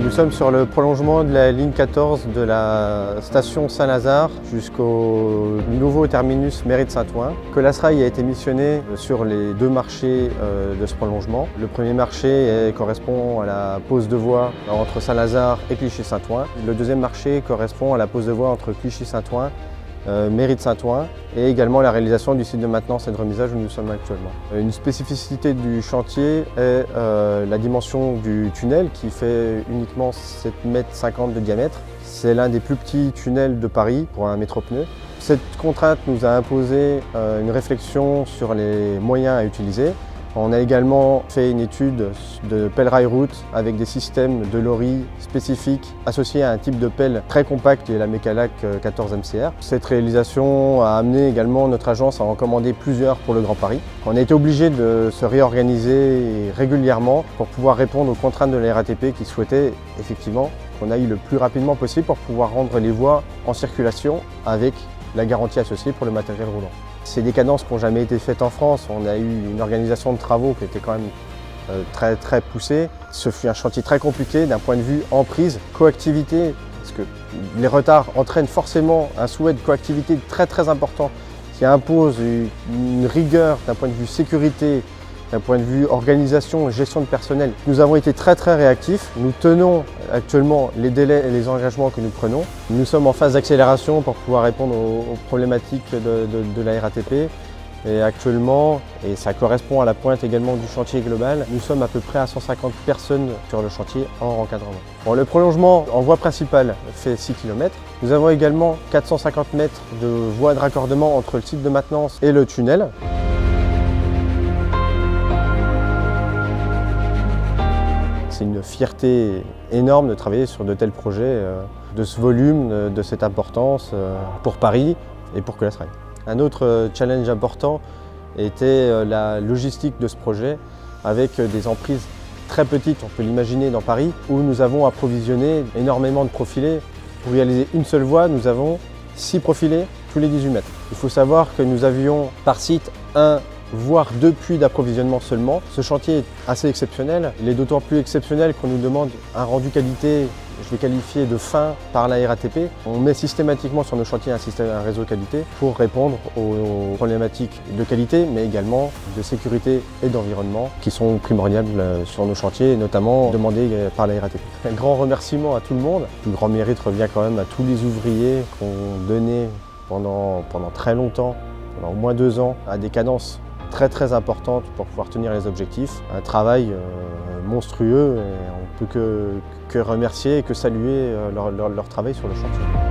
Nous sommes sur le prolongement de la ligne 14 de la station Saint-Lazare jusqu'au nouveau terminus Mairie de Saint-Ouen. Colas-Rail a été missionné sur les deux marchés de ce prolongement. Le premier marché correspond à la pose de voie entre Saint-Lazare et Clichy-Saint-Ouen. Le deuxième marché correspond à la pose de voie entre Clichy-Saint-Ouen, Mairie de Saint-Ouen et également la réalisation du site de maintenance et de remisage où nous sommes actuellement. Une spécificité du chantier est la dimension du tunnel qui fait uniquement 7,50 m de diamètre. C'est l'un des plus petits tunnels de Paris pour un métro-pneu. Cette contrainte nous a imposé une réflexion sur les moyens à utiliser. On a également fait une étude de pelle rail route avec des systèmes de lorry spécifiques associés à un type de pelle très compact qui est la Mecalac 14 MCR. Cette réalisation a amené également notre agence à en commander plusieurs pour le Grand Paris. On a été obligé de se réorganiser régulièrement pour pouvoir répondre aux contraintes de la RATP qui souhaitait effectivement qu'on aille le plus rapidement possible pour pouvoir rendre les voies en circulation avec la garantie associée pour le matériel roulant. C'est des cadences qui n'ont jamais été faites en France. On a eu une organisation de travaux qui était quand même très poussée. Ce fut un chantier très compliqué d'un point de vue emprise, coactivité, parce que les retards entraînent forcément un souhait de coactivité très important qui impose une rigueur d'un point de vue sécurité, d'un point de vue organisation et gestion de personnel. Nous avons été très réactifs. Nous tenons actuellement les délais et les engagements que nous prenons. Nous sommes en phase d'accélération pour pouvoir répondre aux problématiques de la RATP. Et actuellement, et ça correspond à la pointe également du chantier global, nous sommes à peu près à 150 personnes sur le chantier hors encadrement. Bon, le prolongement en voie principale fait 6 km. Nous avons également 450 mètres de voie de raccordement entre le site de maintenance et le tunnel. C'est une fierté énorme de travailler sur de tels projets, de ce volume, de cette importance pour Paris et pour Colas-Rail. Un autre challenge important était la logistique de ce projet avec des emprises très petites, on peut l'imaginer dans Paris, où nous avons approvisionné énormément de profilés. Pour réaliser une seule voie, nous avons 6 profilés tous les 18 mètres. Il faut savoir que nous avions par site voire 2 puits d'approvisionnement seulement. Ce chantier est assez exceptionnel. Il est d'autant plus exceptionnel qu'on nous demande un rendu qualité, je vais qualifier de fin par la RATP. On met systématiquement sur nos chantiers un réseau qualité pour répondre aux problématiques de qualité, mais également de sécurité et d'environnement qui sont primordiales sur nos chantiers, et notamment demandées par la RATP. Un grand remerciement à tout le monde. Le grand mérite revient quand même à tous les ouvriers qui ont donné pendant très longtemps, pendant au moins 2 ans, à des cadences très importante pour pouvoir tenir les objectifs. Un travail monstrueux et on ne peut que remercier et que saluer leur travail sur le chantier.